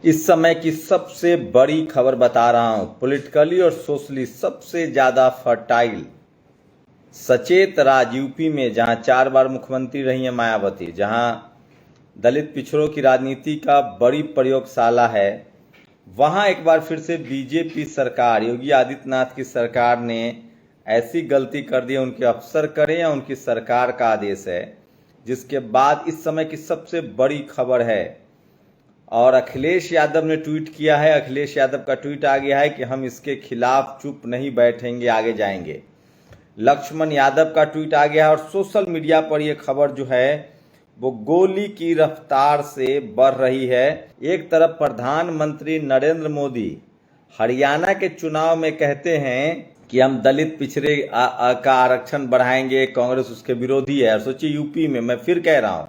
इस समय की सबसे बड़ी खबर बता रहा हूं। पॉलिटिकली और सोशली सबसे ज्यादा फर्टाइल सचेत राज यूपी में, जहां 4 बार मुख्यमंत्री रही हैं मायावती, जहां दलित पिछड़ों की राजनीति का बड़ी प्रयोगशाला है, वहां एक बार फिर से बीजेपी सरकार, योगी आदित्यनाथ की सरकार ने ऐसी गलती कर दी, उनके अफसर करें या उनकी सरकार का आदेश है, जिसके बाद इस समय की सबसे बड़ी खबर है। और अखिलेश यादव ने ट्वीट किया है। अखिलेश यादव का ट्वीट आ गया है कि हम इसके खिलाफ चुप नहीं बैठेंगे, आगे जाएंगे। लक्ष्मण यादव का ट्वीट आ गया है। और सोशल मीडिया पर यह खबर जो है वो गोली की रफ्तार से बढ़ रही है। एक तरफ प्रधानमंत्री नरेंद्र मोदी हरियाणा के चुनाव में कहते हैं कि हम दलित पिछड़े का आरक्षण बढ़ाएंगे, कांग्रेस उसके विरोधी है। और सोचिए यूपी में, मैं फिर कह रहा हूं,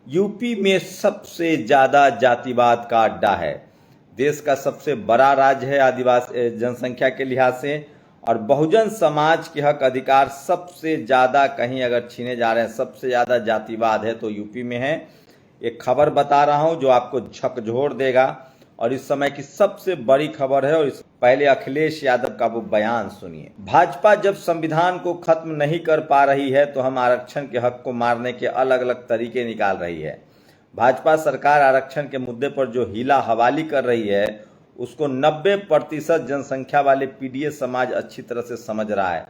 यूपी में सबसे ज्यादा जातिवाद का अड्डा है। देश का सबसे बड़ा राज्य है आदिवासी जनसंख्या के लिहाज से, और बहुजन समाज के हक अधिकार सबसे ज्यादा कहीं अगर छीने जा रहे हैं, सबसे ज्यादा जातिवाद है तो यूपी में है। एक खबर बता रहा हूं जो आपको झकझोर देगा, और इस समय की सबसे बड़ी खबर है। और पहले अखिलेश यादव का वो बयान सुनिए। भाजपा जब संविधान को खत्म नहीं कर पा रही है तो हम आरक्षण के हक को मारने के अलग अलग तरीके निकाल रही है। भाजपा सरकार आरक्षण के मुद्दे पर जो हीला हवाली कर रही है उसको 90% जनसंख्या वाले पीडीए समाज अच्छी तरह से समझ रहा है।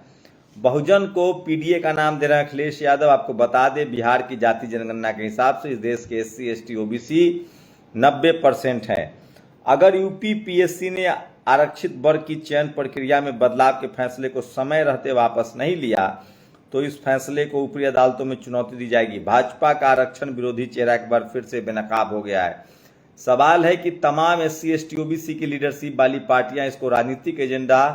बहुजन को पीडीए का नाम दे रहे हैं अखिलेश यादव। आपको बता दें, बिहार की जाति जनगणना के हिसाब से इस देश के SC ST OBC 90% है। अगर यूपी पीएससी ने आरक्षित वर्ग की चयन प्रक्रिया में बदलाव के फैसले को समय रहते वापस नहीं लिया तो इस फैसले को ऊपरी अदालतों में चुनौती दी जाएगी। भाजपा का आरक्षण विरोधी चेहरा एक बार फिर से बेनकाब हो गया है। सवाल है कि तमाम SC ST OBC की लीडरशिप वाली पार्टियां इसको राजनीतिक एजेंडा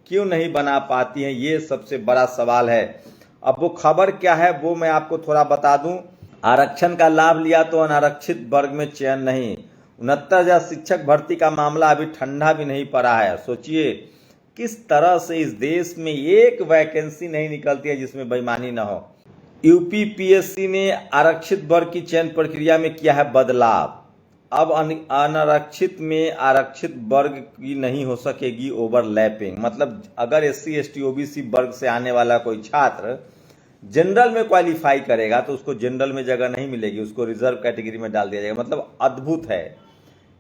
क्यों नहीं बना पाती हैं, ये सबसे बड़ा सवाल है। अब वो खबर क्या है वो मैं आपको थोड़ा बता दूं। आरक्षण का लाभ लिया तो अनारक्षित वर्ग में चयन नहीं। 69,000 शिक्षक भर्ती का मामला अभी ठंडा भी नहीं पड़ा है। सोचिए किस तरह से इस देश में एक वैकेंसी नहीं निकलती है जिसमें बेईमानी न हो। यूपी पीएससी ने आरक्षित वर्ग की चयन प्रक्रिया में किया है बदलाव। अब अनारक्षित में आरक्षित वर्ग की नहीं हो सकेगी ओवरलैपिंग। मतलब अगर SC ST OBC वर्ग से आने वाला कोई छात्र जनरल में क्वालिफाई करेगा तो उसको जनरल में जगह नहीं मिलेगी, उसको रिजर्व कैटेगरी में डाल दिया जाएगा। मतलब अद्भुत है।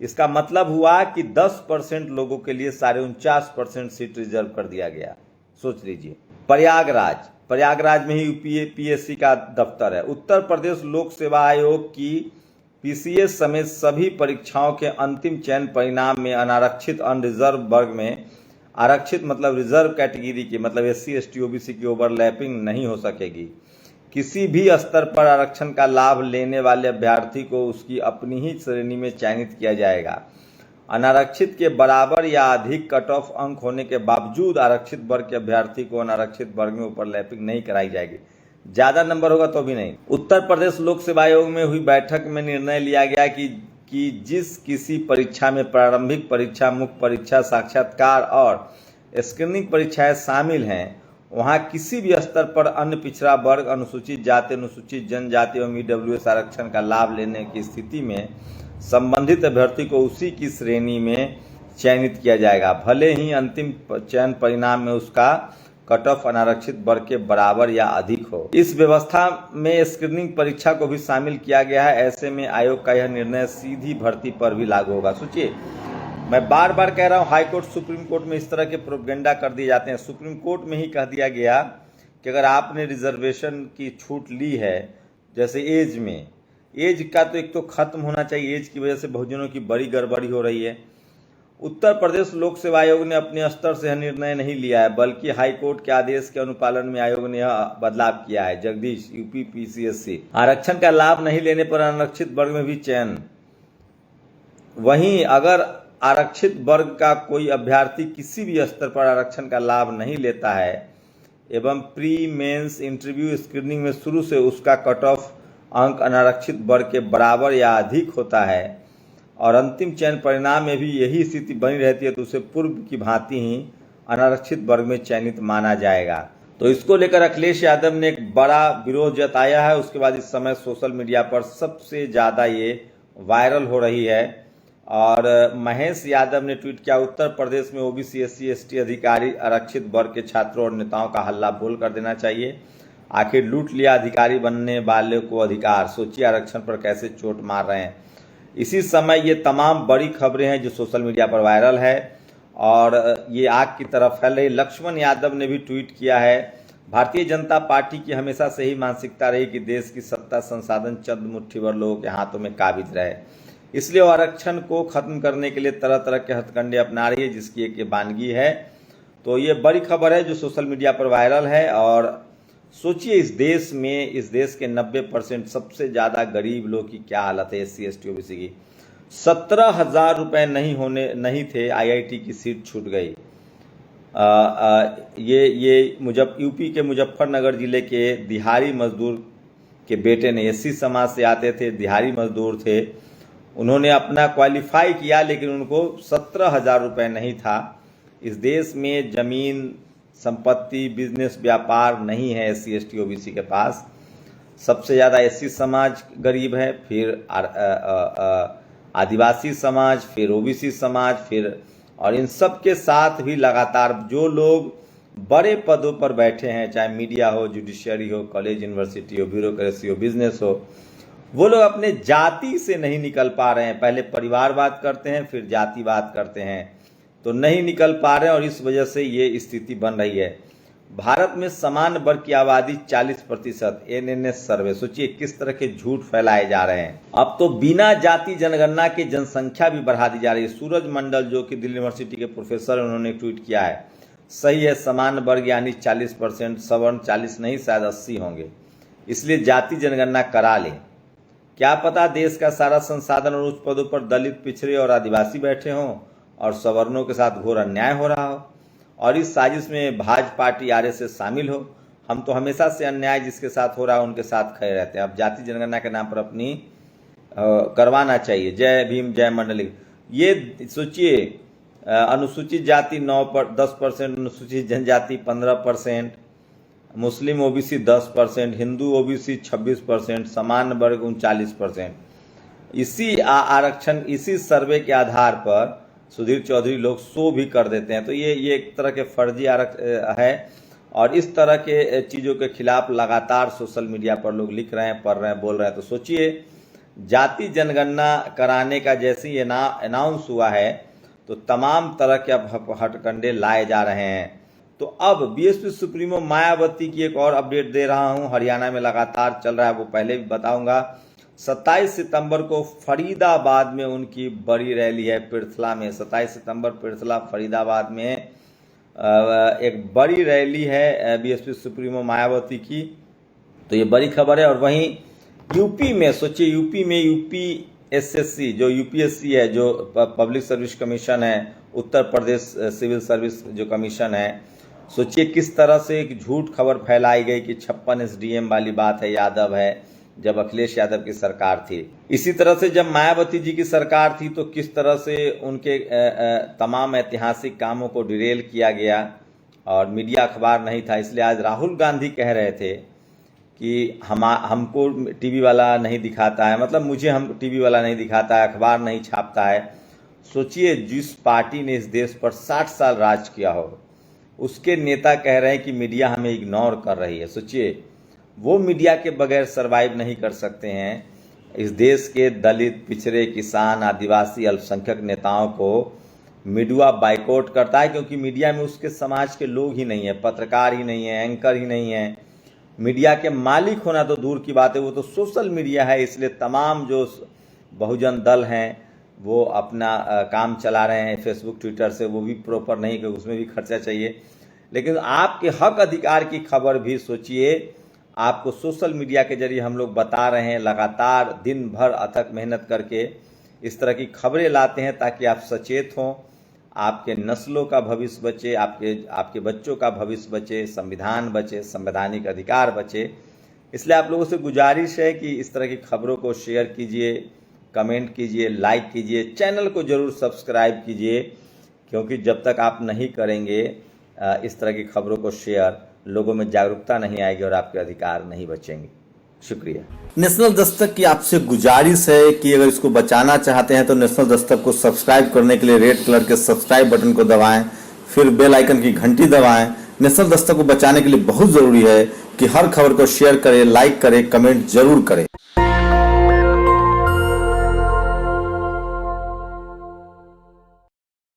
इसका मतलब हुआ कि 10% लोगों के लिए 49.5% सीट रिजर्व कर दिया गया। सोच लीजिए। प्रयागराज में ही यूपी पीएससी का दफ्तर है। उत्तर प्रदेश लोक सेवा आयोग की PCS समेत सभी परीक्षाओं के अंतिम चयन परिणाम में अनारक्षित अनरिजर्व वर्ग में आरक्षित मतलब रिजर्व कैटेगरी की, मतलब SC ST OBC की ओवरलैपिंग नहीं हो सकेगी। किसी भी स्तर पर आरक्षण का लाभ लेने वाले अभ्यर्थी को उसकी अपनी ही श्रेणी में चयनित किया जाएगा। अनारक्षित के बराबर या अधिक कट ऑफ अंक होने के बावजूद आरक्षित वर्ग के अभ्यर्थी को अनारक्षित वर्ग में ओवरलैपिंग नहीं कराई जाएगी। ज्यादा नंबर होगा तो भी नहीं। उत्तर प्रदेश लोक सेवा आयोग में हुई बैठक में निर्णय लिया गया कि जिस किसी परीक्षा में प्रारंभिक परीक्षा, मुख्य परीक्षा, साक्षात्कार और स्क्रीनिंग परीक्षाएं शामिल हैं, वहां किसी भी स्तर पर अन्य पिछड़ा वर्ग, अनुसूचित जाति, अनुसूचित जनजाति एवं EWS आरक्षण का लाभ लेने की स्थिति में संबंधित अभ्यर्थी को उसी की श्रेणी में चयनित किया जाएगा, भले ही अंतिम चयन परिणाम में उसका कट ऑफ अनारक्षित वर्ग के बराबर या अधिक हो। इस व्यवस्था में स्क्रीनिंग परीक्षा को भी शामिल किया गया है। ऐसे में आयोग का यह निर्णय सीधी भर्ती पर भी लागू होगा। सोचिए, मैं बार बार कह रहा हूं, हाई कोर्ट, सुप्रीम कोर्ट में इस तरह के प्रोपेगेंडा कर दिए जाते हैं। सुप्रीम कोर्ट में ही कह दिया गया कि अगर आपने रिजर्वेशन की छूट ली है, जैसे एज में, एज का तो एक तो खत्म होना चाहिए। एज की वजह से बहुजनों की बड़ी गड़बड़ी हो रही है। उत्तर प्रदेश लोक सेवा आयोग ने अपने स्तर से यह निर्णय नहीं लिया है, बल्कि हाई कोर्ट के आदेश के अनुपालन में आयोग ने यह बदलाव किया है। जगदीश, यूपी PCSC, आरक्षण का लाभ नहीं लेने पर अनारक्षित वर्ग में भी चयन। वहीं अगर आरक्षित वर्ग का कोई अभ्यर्थी किसी भी स्तर पर आरक्षण का लाभ नहीं लेता है एवं प्री मेंस इंटरव्यू स्क्रीनिंग में शुरू से उसका कट ऑफ अंक अनारक्षित वर्ग के बराबर या अधिक होता है और अंतिम चयन परिणाम में भी यही स्थिति बनी रहती है तो उसे पूर्व की भांति ही अनारक्षित वर्ग में चयनित माना जाएगा। तो इसको लेकर अखिलेश यादव ने एक बड़ा विरोध जताया है। उसके बाद इस समय सोशल मीडिया पर सबसे ज्यादा ये वायरल हो रही है और महेश यादव ने ट्वीट किया, उत्तर प्रदेश में ओबीसी SC ST अधिकारी आरक्षित वर्ग के छात्रों और नेताओं का हल्ला बोल कर देना चाहिए। आखिर लूट लिया अधिकारी बनने वाले को अधिकार, सोचिए आरक्षण पर कैसे चोट मार रहे हैं। इसी समय ये तमाम बड़ी खबरें हैं जो सोशल मीडिया पर वायरल है और ये आग की तरफ फैल रही। लक्ष्मण यादव ने भी ट्वीट किया है, भारतीय जनता पार्टी की हमेशा से ही मानसिकता रही कि देश की सत्ता संसाधन चंद मुट्ठी भर लोगों के हाथों में काबिज रहे, इसलिए वो आरक्षण को खत्म करने के लिए तरह तरह के हथकंडे अपना रही है, जिसकी एक ये वानगी है। तो ये बड़ी खबर है जो सोशल मीडिया पर वायरल है। और सोचिए इस देश के 90% सबसे ज्यादा गरीब लोग की क्या हालत है। SC ST OBC की 17,000 रुपए नहीं थे, IIT की सीट छूट गई। ये यूपी के मुजफ्फरनगर जिले के दिहाड़ी मजदूर के बेटे ने, SC समाज से आते थे, दिहाड़ी मजदूर थे, उन्होंने अपना क्वालिफाई किया लेकिन उनको 17,000 रुपए नहीं था। इस देश में जमीन संपत्ति बिजनेस व्यापार नहीं है SC ST OBC के पास। सबसे ज़्यादा SC समाज गरीब है, फिर आदिवासी समाज, फिर OBC समाज, फिर और इन सब के साथ भी लगातार जो लोग बड़े पदों पर बैठे हैं, चाहे मीडिया हो, जुडिशियरी हो, कॉलेज यूनिवर्सिटी हो, ब्यूरोक्रेसी हो, बिजनेस हो, वो लोग अपने जाति से नहीं निकल पा रहे हैं। पहले परिवारवाद करते हैं, फिर जातिवाद करते हैं, तो नहीं निकल पा रहे हैं और इस वजह से ये स्थिति बन रही है। भारत में समान वर्ग की आबादी 40%, NNS सर्वे। सोचिए किस तरह के झूठ फैलाए जा रहे हैं। अब तो बिना जाति जनगणना के जनसंख्या भी बढ़ा दी जा रही है। सूरज मंडल जो कि दिल्ली यूनिवर्सिटी के प्रोफेसर, उन्होंने ट्वीट किया है, सही है, समान वर्ग यानी 40%, सवर्ण 40 नहीं शायद 80 होंगे, इसलिए जाति जनगणना करा लें। क्या पता देश का सारा संसाधन और उच्च पदों पर दलित, पिछड़े और आदिवासी बैठे हों और सवर्णों के साथ घोर अन्याय हो रहा हो और इस साजिश में भाजपा पार्टी RSS शामिल हो। हम तो हमेशा से अन्याय जिसके साथ हो रहा है उनके साथ खड़े रहते हैं। अब जाति जनगणना के नाम पर अपनी करवाना चाहिए। जय भीम, जय मंडली। ये सोचिए, अनुसूचित जाति 10%, अनुसूचित जनजाति 15%, मुस्लिम OBC 10%, हिंदू OBC 26%, समान वर्ग 39%। इसी आरक्षण, इसी सर्वे के आधार पर सुधीर चौधरी लोग शो भी कर देते हैं। तो ये एक तरह के फर्जी आरक्षण है और इस तरह के चीज़ों के खिलाफ लगातार सोशल मीडिया पर लोग लिख रहे हैं, पढ़ रहे हैं, बोल रहे हैं। तो सोचिए जाति जनगणना कराने का जैसे ही अनाउंस हुआ है तो तमाम तरह के हथकंडे लाए जा रहे हैं। तो अब BSP सुप्रीमो मायावती की एक और अपडेट दे रहा हूं। हरियाणा में लगातार चल रहा है, वो पहले भी बताऊंगा। 27 सितंबर को फरीदाबाद में उनकी बड़ी रैली है। पिरथला में 27 सितंबर पिरथला फरीदाबाद में एक बड़ी रैली है BSP सुप्रीमो मायावती की। तो ये बड़ी खबर है। और वहीं यूपी में सोचिए, यूपी में UPSSC जो UPSC है, जो पब्लिक सर्विस कमीशन है, उत्तर प्रदेश सिविल सर्विस जो कमीशन है, सोचिए किस तरह से एक झूठ खबर फैलाई गई कि 56 SDM वाली बात है, यादव है, जब अखिलेश यादव की सरकार थी। इसी तरह से जब मायावती जी की सरकार थी तो किस तरह से उनके तमाम ऐतिहासिक कामों को डिरेल किया गया और मीडिया अखबार नहीं था। इसलिए आज राहुल गांधी कह रहे थे कि हमको टीवी वाला नहीं दिखाता है, मतलब मुझे हम टीवी वाला नहीं दिखाता है, अखबार नहीं छापता है। सोचिए जिस पार्टी ने इस देश पर 60 साल राज किया हो, उसके नेता कह रहे हैं कि मीडिया हमें इग्नोर कर रही है। सोचिए वो मीडिया के बगैर सरवाइव नहीं कर सकते हैं। इस देश के दलित, पिछड़े, किसान, आदिवासी, अल्पसंख्यक नेताओं को मीडिया बाइकआउट करता है क्योंकि मीडिया में उसके समाज के लोग ही नहीं है, पत्रकार ही नहीं है, एंकर ही नहीं है। मीडिया के मालिक होना तो दूर की बात है, वो तो सोशल मीडिया है। इसलिए तमाम जो बहुजन दल हैं वो अपना काम चला रहे हैं फेसबुक, ट्विटर से, वो भी प्रॉपर नहीं, क्योंकि उसमें भी खर्चा चाहिए। लेकिन आपके हक अधिकार की खबर भी सोचिए, आपको सोशल मीडिया के जरिए हम लोग बता रहे हैं। लगातार दिन भर अथक मेहनत करके इस तरह की खबरें लाते हैं ताकि आप सचेत हों, आपके नस्लों का भविष्य बचे, आपके बच्चों का भविष्य बचे, संविधान बचे, संवैधानिक अधिकार बचे। इसलिए आप लोगों से गुजारिश है कि इस तरह की खबरों को शेयर कीजिए, कमेंट कीजिए, लाइक कीजिए, चैनल को जरूर सब्सक्राइब कीजिए, क्योंकि जब तक आप नहीं करेंगे इस तरह की खबरों को शेयर, लोगों में जागरूकता नहीं आएगी और आपके अधिकार नहीं बचेंगे। शुक्रिया। नेशनल दस्तक की आपसे गुजारिश है कि अगर इसको बचाना चाहते हैं तो नेशनल दस्तक को सब्सक्राइब करने के लिए रेड कलर के सब्सक्राइब बटन को दबाएं, फिर बेल आइकन की घंटी दबाएं। नेशनल दस्तक को बचाने के लिए बहुत जरूरी है कि हर खबर को शेयर करें, लाइक करें, कमेंट जरूर करें।